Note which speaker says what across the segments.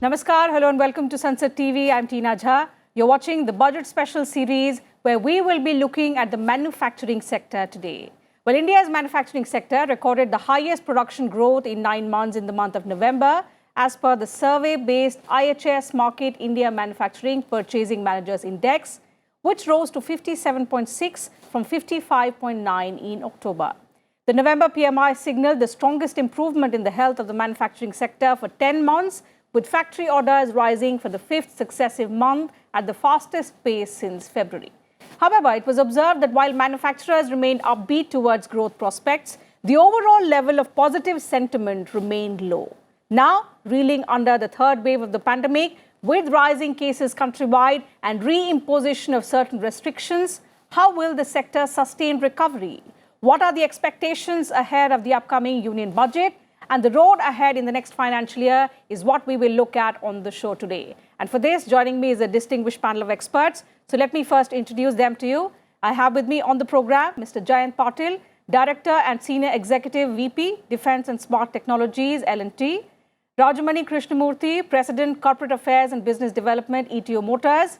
Speaker 1: Namaskar, hello and welcome to Sansad TV. I'm Tina Jha. You're watching the Budget Special series where we will be looking at the manufacturing sector today. Well, India's manufacturing sector recorded the highest production growth in 9 months in the month of November as per the survey-based IHS Markit India Manufacturing Purchasing Managers Index, which rose to 57.6 from 55.9 in October. The November PMI signaled the strongest improvement in the health of the manufacturing sector for 10 months, with factory orders rising for the 5th successive month at the fastest pace since February. However, it was observed that while manufacturers remained upbeat towards growth prospects, the overall level of positive sentiment remained low. Now, reeling under the third wave of the pandemic, with rising cases countrywide and reimposition of certain restrictions, how will the sector sustain recovery? What are the expectations ahead of the upcoming union budget? And the road ahead in the next financial year is what we will look at on the show today. And for this, joining me is a distinguished panel of experts. So let me first introduce them to you. I have with me on the program Mr. Jayant Patil, Director and Senior Executive VP, Defence and Smart Technologies, L&T. Rajamani Krishnamurthy, President, Corporate Affairs and Business Development, ETO Motors.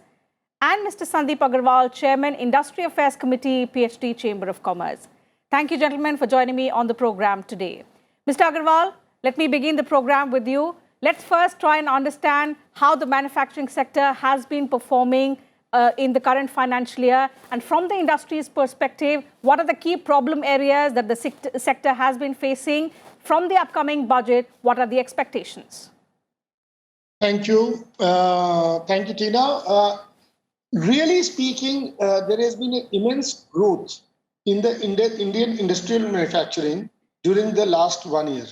Speaker 1: And Mr. Sandeep Agarwal, Chairman, Industry Affairs Committee, PhD, Chamber of Commerce. Thank you, gentlemen, for joining me on the program today. Mr. Agarwal, let me begin the program with you. Let's first try and understand how the manufacturing sector has been performing in the current financial year. And from the industry's perspective, what are the key problem areas that the sector has been facing? From the upcoming budget, what are the expectations?
Speaker 2: Thank you. Thank you, Tina. Really speaking, there has been an immense growth in the Indian industrial manufacturing during the last 1 year.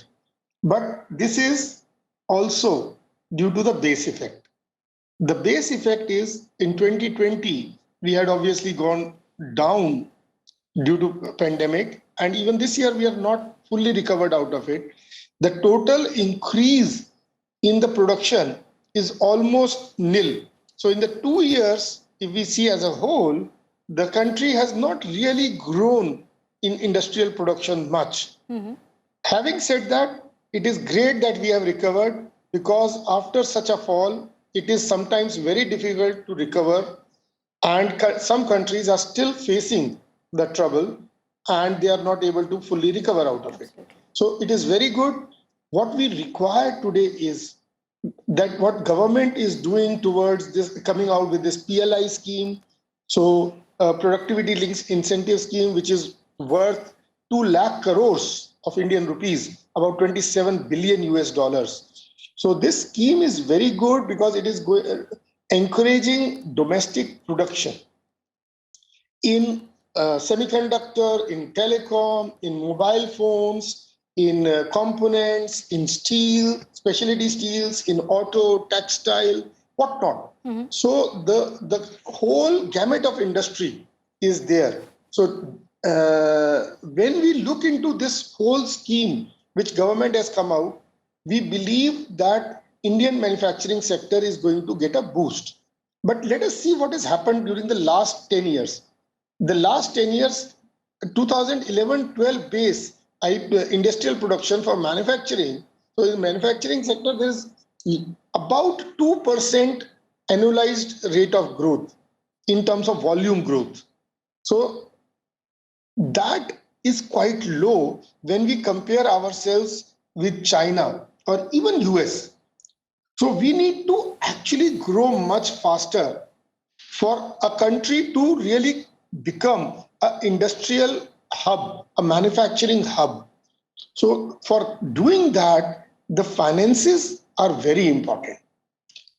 Speaker 2: But this is also due to the base effect. The base effect is in 2020, we had obviously gone down due to pandemic. And even this year, we are not fully recovered out of it. The total increase in the production is almost nil. So in the 2 years, if we see as a whole, the country has not really grown in industrial production much. Having said that, it is great that we have recovered, because after such a fall, it is sometimes very difficult to recover, and some countries are still facing the trouble and they are not able to fully recover out of it. So it is very good. What we require today is that what government is doing towards this, coming out with this PLI scheme, so productivity links incentive scheme, which is worth 2 lakh crores of Indian rupees, about 27 billion US dollars. So this scheme is very good because it is encouraging domestic production in semiconductor, in telecom, in mobile phones, in components, in steel, specialty steels, in auto, textile, whatnot. So the whole gamut of industry is there. So when we look into this whole scheme which government has come out, we believe that Indian manufacturing sector is going to get a boost. But let us see what has happened during the last 10 years. The last 10 years, 2011-12 base industrial production for manufacturing. So in the manufacturing sector, there is about 2% annualized rate of growth in terms of volume growth. So that is quite low when we compare ourselves with China or even US. So we need to actually grow much faster for a country to really become an industrial hub, a manufacturing hub. So for doing that, the finances are very important.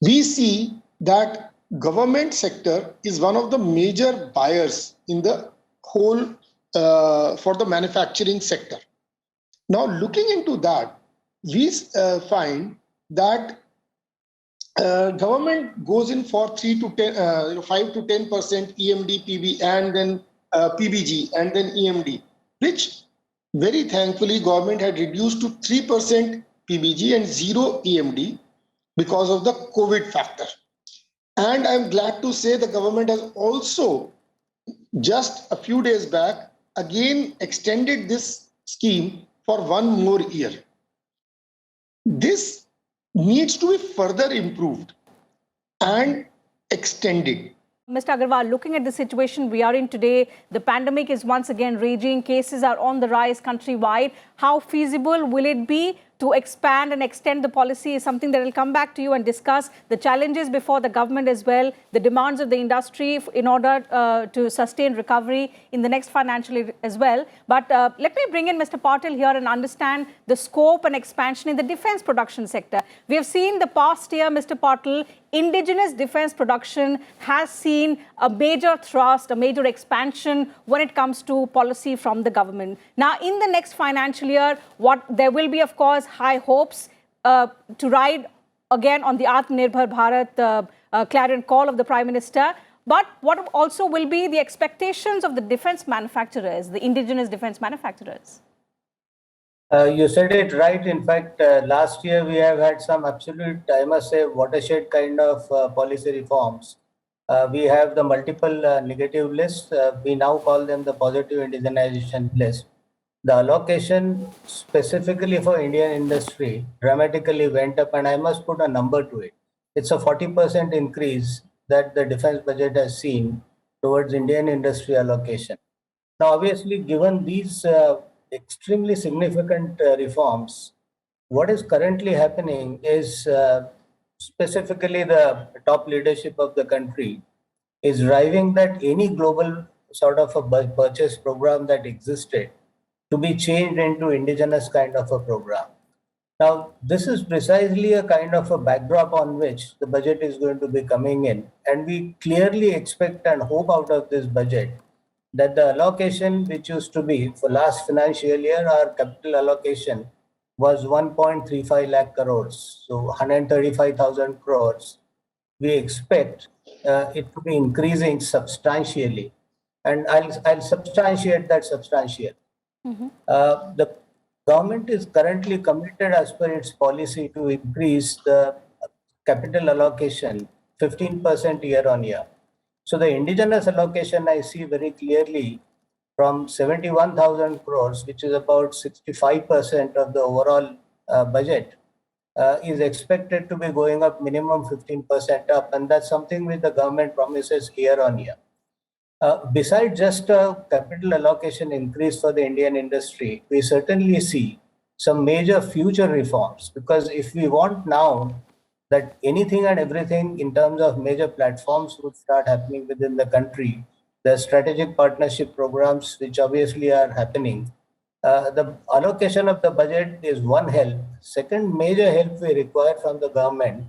Speaker 2: We see that government sector is one of the major buyers in the whole for the manufacturing sector. Now, looking into that, we find that government goes in for 5 to 10% EMD, PB, and then PBG, and then EMD, which very thankfully government had reduced to 3% PBG and 0 EMD because of the COVID factor. And I'm glad to say the government has also just a few days back again extended this scheme for 1 more year. This needs to be further improved and extended.
Speaker 1: Mr. Agarwal, looking at the situation we are in today, the pandemic is once again raging, cases are on the rise countrywide. How feasible will it be to expand and extend the policy is something that will come back to you and discuss the challenges before the government as well, the demands of the industry in order to sustain recovery in the next financial year as well. But let me bring in Mr. Patil here and understand the scope and expansion in the defense production sector. We have seen the past year, Mr. Patil, indigenous defense production has seen a major thrust, a major expansion when it comes to policy from the government. Now, in the next financial year, there will be, of course, high hopes to ride again on the Atmanirbhar Bharat clarion call of the Prime Minister. But what also will be the expectations of the defense manufacturers, the indigenous defense manufacturers?
Speaker 3: You said it right. In fact, last year we have had some absolute, I must say, watershed kind of policy reforms. We have the multiple negative lists. We now call them the positive indigenization list. The allocation specifically for Indian industry dramatically went up, and I must put a number to it. It's a 40% increase that the defense budget has seen towards Indian industry allocation. Now, obviously, given these extremely significant reforms, what is currently happening is specifically the top leadership of the country is driving that any global sort of a purchase program that existed to be changed into indigenous kind of a program. Now, this is precisely a kind of a backdrop on which the budget is going to be coming in. And we clearly expect and hope out of this budget that the allocation which used to be for last financial year, our capital allocation was 1.35 lakh crores, so 135,000 crores. We expect it to be increasing substantially, and I'll substantiate that substantial. The government is currently committed as per its policy to increase the capital allocation 15% year on year. So the indigenous allocation I see very clearly from 71,000 crores, which is about 65% of the overall budget, is expected to be going up minimum 15% up, and that's something which the government promises year on year. Besides just a capital allocation increase for the Indian industry, we certainly see some major future reforms, because if we want now that anything and everything in terms of major platforms would start happening within the country, the strategic partnership programs which obviously are happening, the allocation of the budget is one help. Second major help we require from the government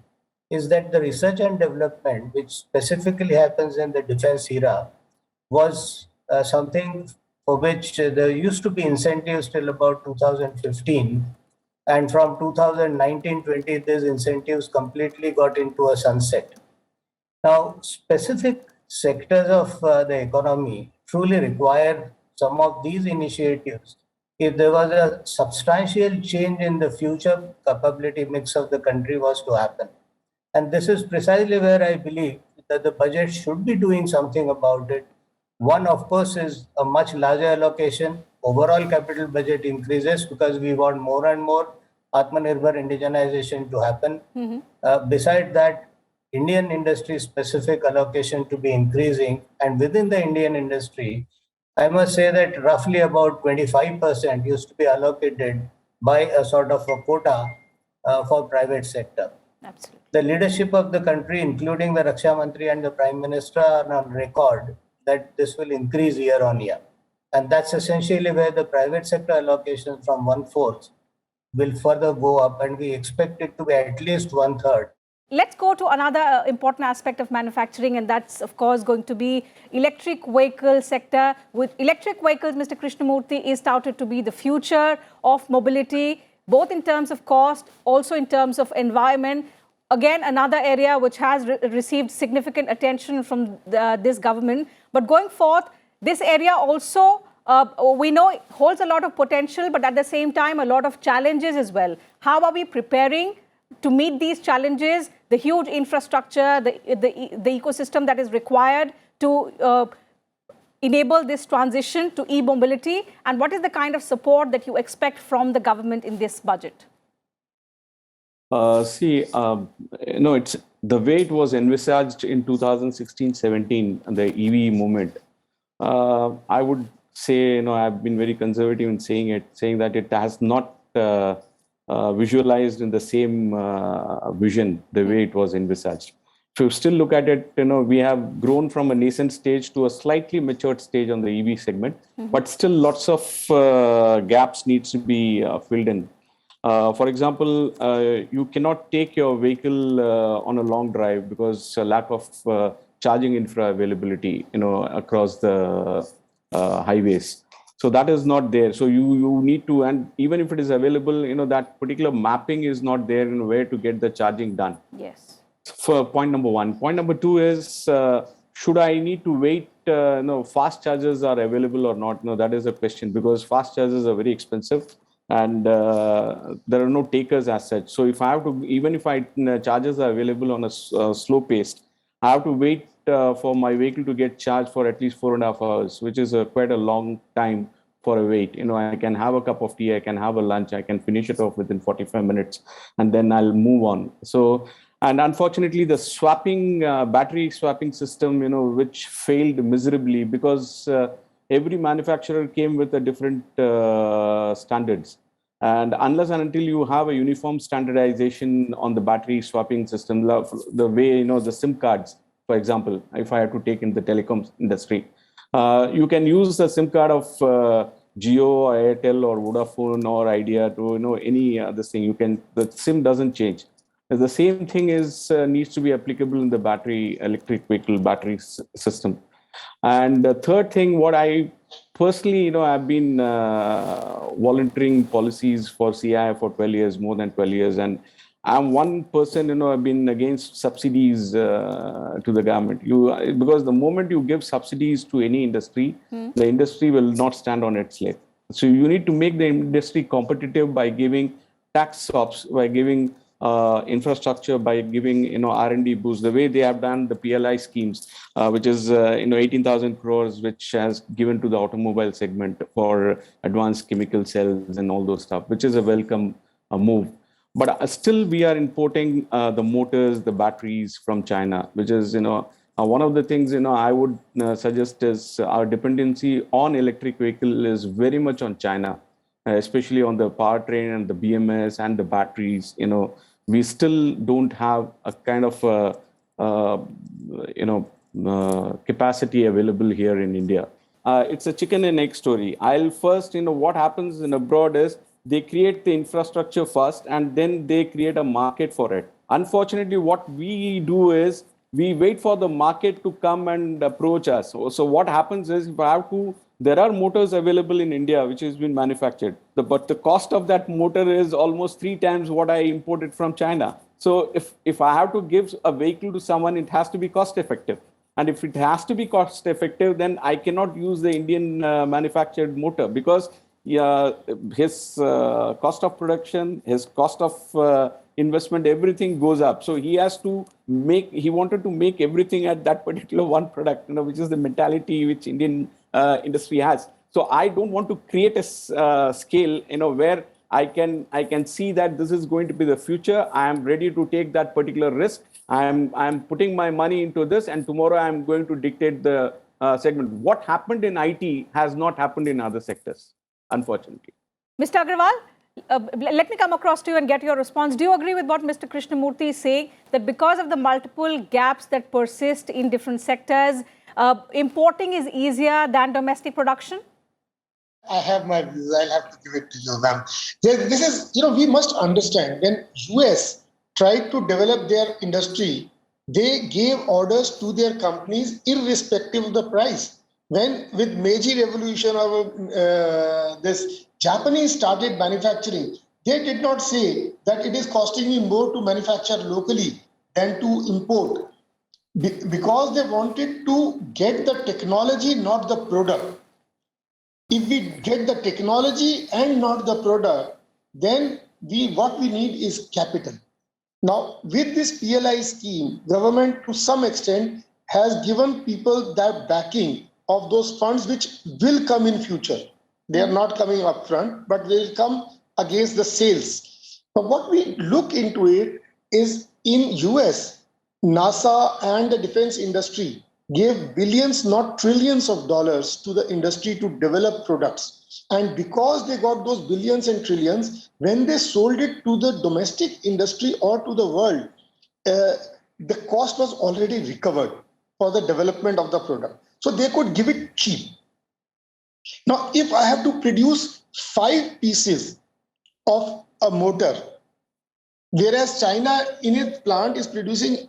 Speaker 3: is that the research and development, which specifically happens in the defense era, was something for which there used to be incentives till about 2015. And from 2019-20, these incentives completely got into a sunset. Now, specific sectors of the economy truly require some of these initiatives if there was a substantial change in the future capability mix of the country was to happen. And this is precisely where I believe that the budget should be doing something about it. One, of course, is a much larger allocation. Overall capital budget increases because we want more and more Atmanirbhar indigenization to happen. Beside that, Indian industry specific allocation to be increasing. And within the Indian industry, I must say that roughly about 25% used to be allocated by a sort of a quota for private sector.
Speaker 1: Absolutely.
Speaker 3: The leadership of the country, including the Raksha Mantri and the Prime Minister, are on record that this will increase year on year. And that's essentially where the private sector allocation from 1/4 will further go up, and we expect it to be at least 1/3.
Speaker 1: Let's go to another important aspect of manufacturing, and that's, of course, going to be electric vehicle sector. With electric vehicles, Mr. Krishnamurthy, is touted to be the future of mobility, both in terms of cost, also in terms of environment. Again, another area which has received significant attention from this government. But going forth, this area also, we know, holds a lot of potential, but at the same time, a lot of challenges as well. How are we preparing to meet these challenges, the huge infrastructure, the ecosystem that is required to enable this transition to e-mobility? And what is the kind of support that you expect from the government in this budget?
Speaker 4: It's the way it was envisaged in 2016-17, the EV movement. I would say, I've been very conservative in saying that it has not visualized in the same vision the way it was envisaged. If you still look at it, we have grown from a nascent stage to a slightly matured stage on the EV segment, but still lots of gaps needs to be filled in. For example, you cannot take your vehicle on a long drive because lack of charging infra availability, across the highways. So that is not there. So you need to, and even if it is available, that particular mapping is not there in where to get the charging done.
Speaker 1: Yes.
Speaker 4: For point number one. Point number two is, should I need to wait? Fast chargers are available or not? No, that is a question, because fast chargers are very expensive and there are no takers as such. So if I have to, even if chargers are available on a slow pace, I have to wait for my vehicle to get charged for at least 4.5 hours, which is quite a long time for a wait. I can have a cup of tea, I can have a lunch, I can finish it off within 45 minutes, and then I'll move on. So, and unfortunately, the battery swapping system, which failed miserably because every manufacturer came with a different standards. And unless and until you have a uniform standardization on the battery swapping system, the way, the SIM cards, for example, if I have to take in the telecom industry, you can use the SIM card of Jio or Airtel or Vodafone or Idea to, any other thing. The SIM doesn't change. The same thing needs to be applicable in the electric vehicle battery system. And the third thing, what I personally, I've been volunteering policies for CI for 12 years, more than 12 years. And I'm one person, I've been against subsidies to the government. Because the moment you give subsidies to any industry, the industry will not stand on its leg. So you need to make the industry competitive by giving tax stops, by giving infrastructure, by giving R&D boost, the way they have done the PLI schemes, which is 18,000 crores, which has given to the automobile segment for advanced chemical cells and all those stuff, which is a welcome move. But still, we are importing the motors, the batteries from China, which is one of the things I would suggest is our dependency on electric vehicle is very much on China. Especially on the powertrain and the BMS and the batteries, we still don't have a kind of, capacity available here in India. It's a chicken and egg story. I'll first, what happens in abroad is they create the infrastructure first and then they create a market for it. Unfortunately, what we do is we wait for the market to come and approach us. So what happens is there are motors available in India which has been manufactured, but the cost of that motor is almost 3 times what I imported from China. So if I have to give a vehicle to someone, it has to be cost effective. And if it has to be cost effective, then I cannot use the Indian manufactured motor because his cost of production, his cost of investment, everything goes up. So he wanted to make everything at that particular one product, which is the mentality which Indian industry has. So I don't want to create a scale, where I can see that this is going to be the future. I am ready to take that particular risk. I am putting my money into this, and tomorrow I am going to dictate the segment. What happened in IT has not happened in other sectors, unfortunately.
Speaker 1: Mr. Agarwal, let me come across to you and get your response. Do you agree with what Mr. Krishnamurthy is saying, that because of the multiple gaps that persist in different sectors, importing is easier than domestic production?
Speaker 2: I have my views. I'll have to give it to you, ma'am. This is, we must understand when US tried to develop their industry, they gave orders to their companies irrespective of the price. When with Meiji Revolution of this Japanese started manufacturing, they did not say that it is costing me more to manufacture locally than to import, because they wanted to get the technology, not the product. If we get the technology and not the product, then what we need is capital. Now, with this PLI scheme, government to some extent has given people that backing of those funds which will come in future. They are not coming up front, but they will come against the sales. But what we look into it is in US, NASA and the defense industry gave billions, not trillions of dollars to the industry to develop products. And because they got those billions and trillions, when they sold it to the domestic industry or to the world, the cost was already recovered for the development of the product. So they could give it cheap. Now, if I have to produce 5 pieces of a motor, whereas China in its plant is producing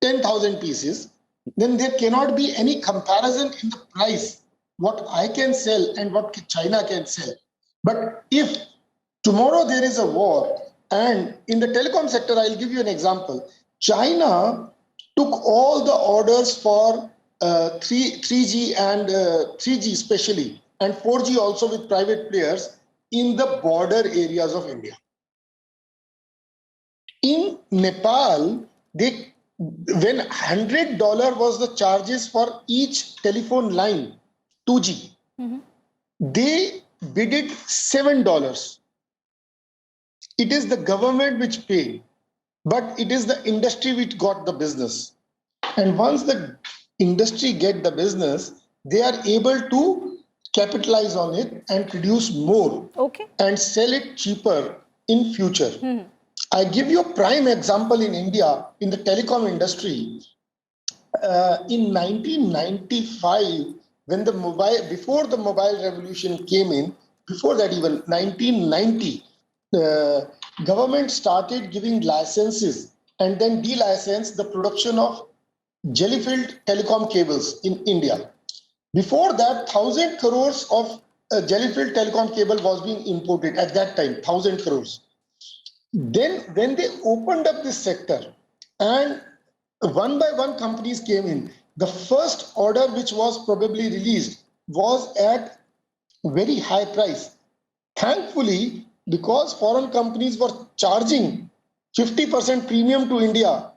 Speaker 2: 10,000 pieces, then there cannot be any comparison in the price, what I can sell and what China can sell. But if tomorrow there is a war, and in the telecom sector, I'll give you an example. China took all the orders for 3G and 3G especially, and 4G also with private players in the border areas of India. In Nepal, when $100 was the charges for each telephone line, 2G, they bid it $7. It is the government which paid, but it is the industry which got the business. And once the industry get the business, they are able to capitalize on it and produce more and sell it cheaper in future. I give you a prime example in India, in the telecom industry. In 1995, when before the mobile revolution came in, before that even 1990, the government started giving licenses and then delicensed the production of jelly-filled telecom cables in India. Before that, 1,000 crores of jelly-filled telecom cable was being imported at that time, 1,000 crores. Then when they opened up this sector and one by one companies came in, the first order which was probably released was at very high price. Thankfully, because foreign companies were charging 50% premium to India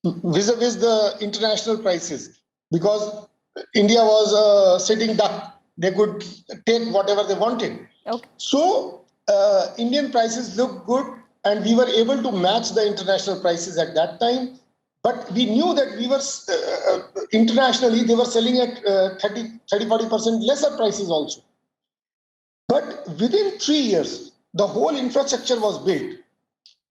Speaker 2: vis-a-vis the international prices, because India was a sitting duck. They could take whatever they wanted. So Indian prices looked good, and we were able to match the international prices at that time. But we knew that we were internationally, they were selling at 30-40% lesser prices also. But within 3 years, the whole infrastructure was built.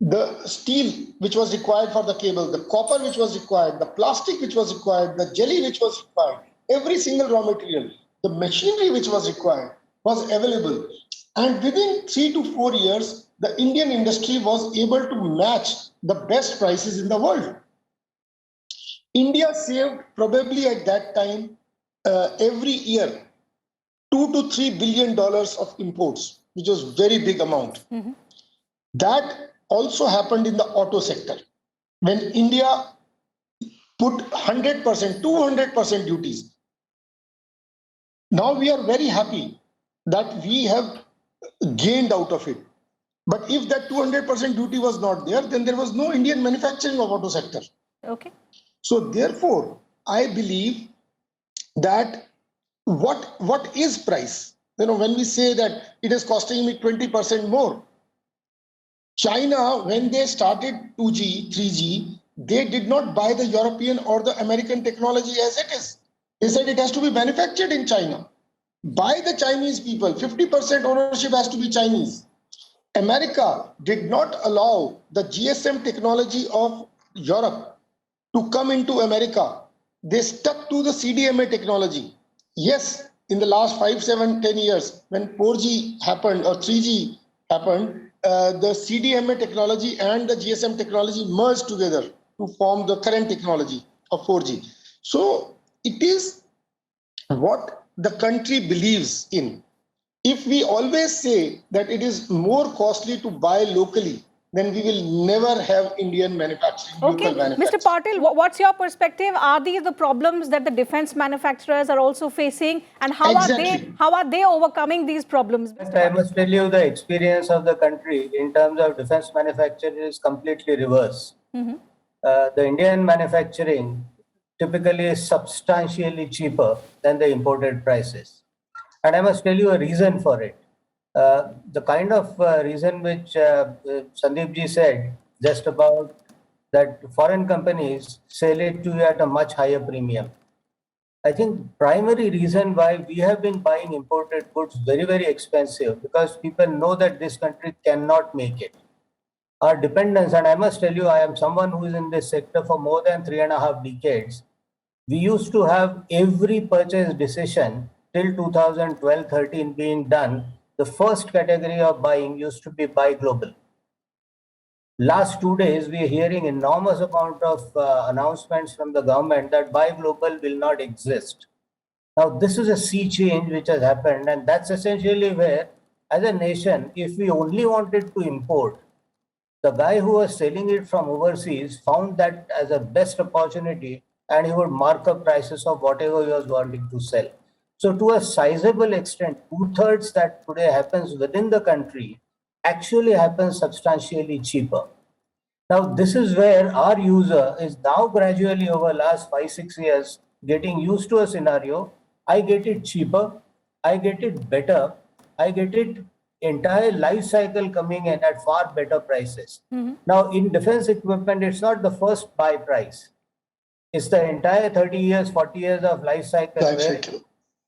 Speaker 2: The steel which was required for the cable, the copper which was required, the plastic which was required, the jelly which was required, every single raw material, the machinery which was required was available. And within 3 to 4 years, the Indian industry was able to match the best prices in the world. India saved probably at that time every year $2 to $3 billion of imports, which was very big amount. That also happened in the auto sector. When India put 100%, 200% duties. Now we are very happy that we have gained out of it. But if that 200% duty was not there, then there was no Indian manufacturing of auto sector. So therefore, I believe that what is price? When we say that it is costing me 20% more, China, when they started 2G, 3G, they did not buy the European or the American technology as it is. They said it has to be manufactured in China by the Chinese people. 50% ownership has to be Chinese. America did not allow the GSM technology of Europe to come into America. They stuck to the CDMA technology. Yes, in the last 5, 7, 10 years, when 4G happened or 3G happened, the CDMA technology and the GSM technology merged together to form the current technology of 4G. So it is what the country believes in. If we always say that it is more costly to buy locally, then we will never have Indian manufacturing, local manufacturing.
Speaker 1: Mr. Patil, what's your perspective? Are these the problems that the defense manufacturers are also facing, and how are they overcoming these problems?
Speaker 3: I must tell you, the experience of the country in terms of defense manufacturing is completely reverse. The Indian manufacturing typically is substantially cheaper than the imported prices. And I must tell you a reason for it. The kind of reason which Sandeep ji said just about that foreign companies sell it to you at a much higher premium. I think primary reason why we have been buying imported goods very, very expensive because people know that this country cannot make it. Our dependence, and I must tell you, I am someone who is in this sector for more than 3.5 decades. We used to have every purchase decision till 2012-13 being done. The first category of buying used to be buy global. Last 2 days, we are hearing enormous amount of announcements from the government that buy global will not exist. Now, this is a sea change which has happened, and that's essentially where, as a nation, if we only wanted to import, the guy who was selling it from overseas found that as a best opportunity and he would mark up prices of whatever he was wanting to sell. So to a sizable extent, 2/3 that today happens within the country actually happens substantially cheaper. Now, this is where our user is now gradually over last 5-6 years getting used to a scenario. I get it cheaper, I get it better, I get it entire life cycle coming in at far better prices. Now, in defense equipment, it's not the first buy price. It's the entire 30 years, 40 years of life cycle
Speaker 2: Life
Speaker 3: where
Speaker 2: cycle.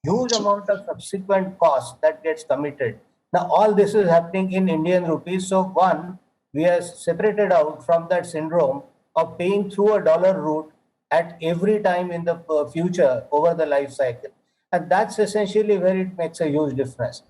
Speaker 3: huge amount of subsequent cost that gets committed. Now, all this is happening in Indian rupees. So, one, we are separated out from that syndrome of paying through a dollar route at every time in the future over the life cycle. And that's essentially where it makes a huge difference.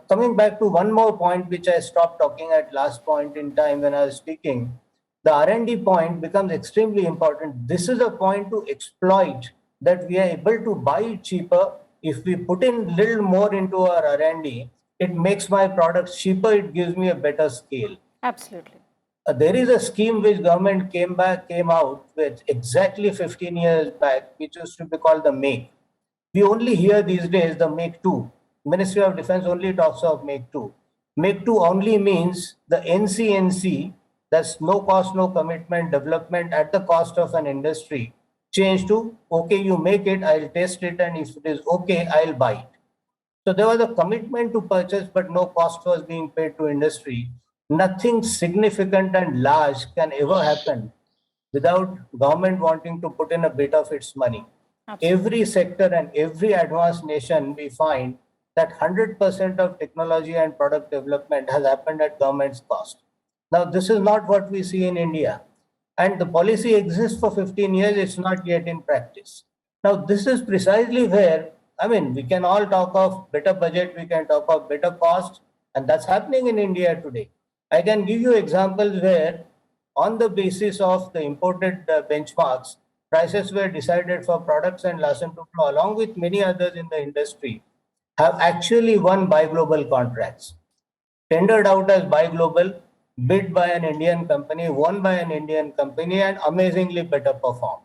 Speaker 3: Coming back to one more point, which I stopped talking at last point in time when I was speaking, the R&D point becomes extremely important. This is a point to exploit that we are able to buy it cheaper. If we put in little more into our R&D, it makes my products cheaper. It gives me a better scale.
Speaker 1: Absolutely.
Speaker 3: There is a scheme which government came out with exactly 15 years back, which used to be called the MAKE. We only hear these days the Make 2. Ministry of Defense only talks of Make 2. Make 2 only means the NCNC, that's no cost, no commitment development at the cost of an industry, change to, okay, you make it, I'll test it, and if it is okay, I'll buy it. So there was a commitment to purchase, but no cost was being paid to industry. Nothing significant and large can ever happen without government wanting to put in a bit of its money.
Speaker 1: Absolutely.
Speaker 3: Every sector and every advanced nation, we find that 100% of technology and product development has happened at government's cost. Now, this is not what we see in India. And the policy exists for 15 years, it's not yet in practice. Now, this is precisely where, I mean, we can all talk of better budget, we can talk of better cost, and that's happening in India today. I can give you examples where, on the basis of the imported benchmarks, prices were decided for products and Larsen & Toubro, along with many others in the industry, have actually won buy global contracts. Tendered out as buy global, bid by an Indian company, won by an Indian company, and amazingly better performed.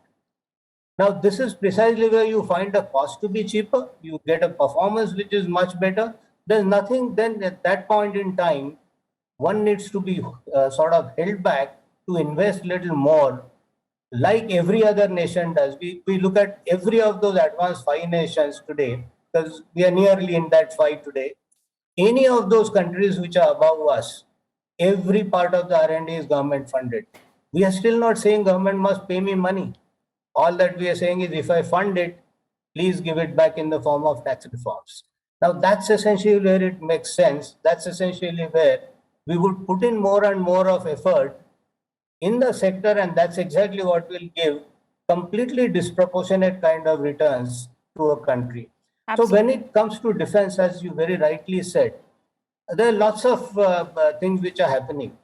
Speaker 3: Now, this is precisely where you find the cost to be cheaper. You get a performance which is much better. There's nothing then at that point in time, one needs to be sort of held back to invest little more, like every other nation does. We look at every of those advanced 5 nations today, because we are nearly in that 5 today. Any of those countries which are above us, every part of the R&D is government funded. We are still not saying government must pay me money. All that we are saying is if I fund it, please give it back in the form of tax reforms. Now, that's essentially where it makes sense. That's essentially where we would put in more and more of effort in the sector, and that's exactly what will give completely disproportionate kind of returns to a country.
Speaker 1: Absolutely.
Speaker 3: So when it comes to defense, as you very rightly said, there are lots of things which are happening.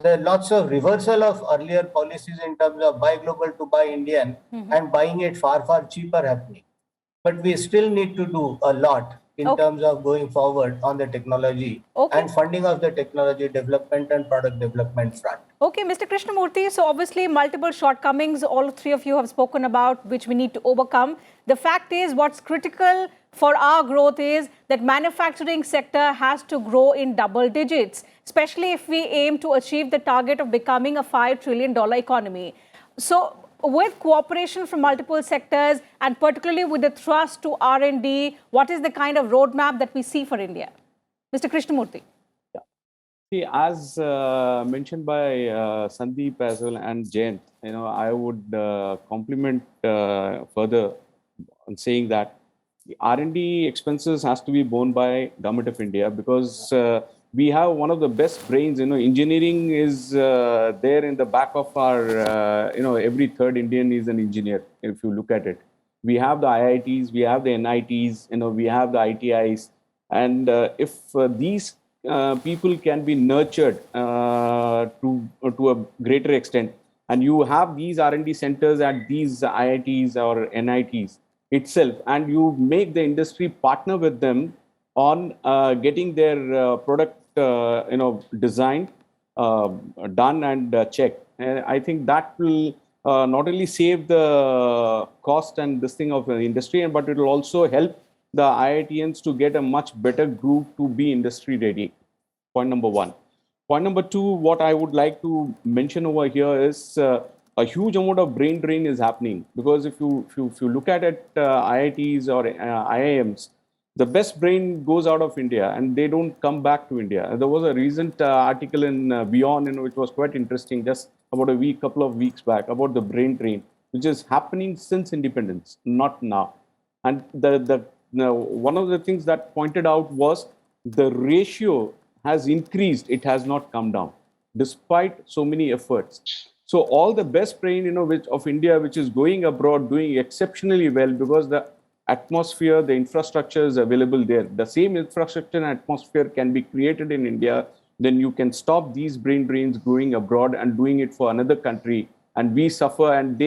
Speaker 3: There are lots of reversal of earlier policies in terms of buy global to buy Indian and buying it far, far cheaper happening. But we still need to do a lot in terms of going forward on the technology and funding of the technology development and product development front.
Speaker 1: Okay, Mr. Krishnamurthy, so obviously multiple shortcomings, all 3 of you have spoken about, which we need to overcome. The fact is, what's critical for our growth is that manufacturing sector has to grow in double digits, especially if we aim to achieve the target of becoming a $5 trillion economy. So with cooperation from multiple sectors and particularly with the thrust to R&D, what is the kind of roadmap that we see for India? Mr. Krishnamurthy.
Speaker 4: See, as mentioned by Sandeep as well and Jayant, I would compliment further on saying that the R&D expenses has to be borne by Government of India because we have one of the best brains. Engineering is there in the back of our. Every third Indian is an engineer. If you look at it, we have the IITs, we have the NITs, we have the ITIs, and if these people can be nurtured to a greater extent, and you have these R&D centers at these IITs or NITs itself, and you make the industry partner with them on getting their product designed, done and checked. And I think that will not only save the cost and this thing of the industry, but it will also help the IITians to get a much better group to be industry ready. Point number one. Point number two, what I would like to mention over here is a huge amount of brain drain is happening, because if you look at it, IITs or IIMs, the best brain goes out of India and they don't come back to India. There was a recent article in Beyond, which was quite interesting, just about couple of weeks back, about the brain drain, which is happening since independence, not now. And one of the things that pointed out was the ratio has increased, it has not come down, despite so many efforts. So all the best brain, of India, which is going abroad, doing exceptionally well, because the atmosphere, the infrastructure is available there. The same infrastructure and atmosphere can be created in India. Then you can stop these brain drains going abroad and doing it for another country. And we suffer, and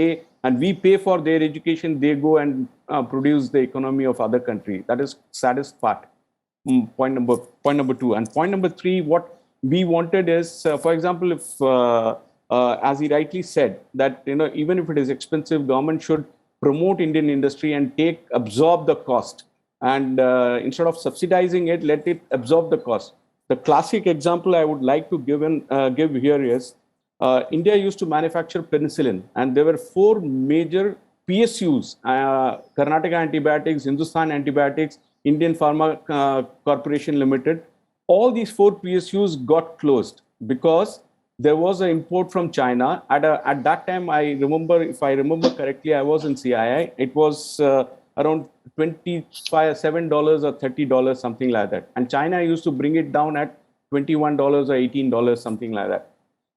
Speaker 4: we pay for their education. They go and produce the economy of other country. That is saddest part. Point number two. And point number three, what we wanted is, for example, if as he rightly said, that even if it is expensive, government should promote Indian industry and absorb the cost, and instead of subsidizing it, let it absorb the cost. The classic example I would like to give here is India used to manufacture penicillin, and there were 4 major PSUs: Karnataka Antibiotics, Hindustan Antibiotics, Indian Pharma Corporation Limited. All these 4 PSUs got closed because there was an import from China. At that time, if I remember correctly, I was in CII. It was around $27 or $30, something like that. And China used to bring it down at $21 or $18, something like that.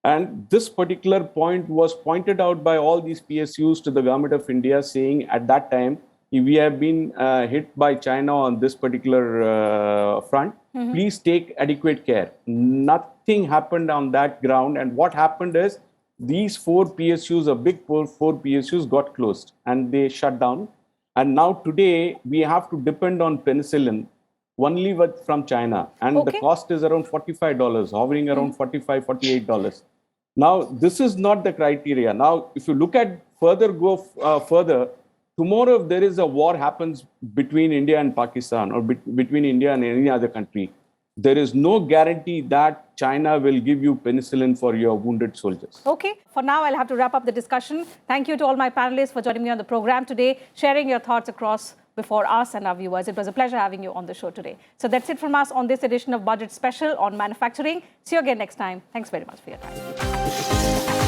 Speaker 4: And this particular point was pointed out by all these PSUs to the Government of India, saying at that time, we have been hit by China on this particular front. Mm-hmm. Please take adequate care. Nothing happened on that ground. And what happened is these 4 PSUs, a big 4 PSUs, got closed and they shut down. And now today we have to depend on penicillin only from China. And the cost is around $45, hovering around $45, $48. Now, this is not the criteria. Now, if you look at further, tomorrow, if there is a war happens between India and Pakistan, or between India and any other country, there is no guarantee that China will give you penicillin for your wounded soldiers.
Speaker 1: Okay. For now, I'll have to wrap up the discussion. Thank you to all my panelists for joining me on the program today, sharing your thoughts across before us and our viewers. It was a pleasure having you on the show today. So that's it from us on this edition of Budget Special on manufacturing. See you again next time. Thanks very much for your time.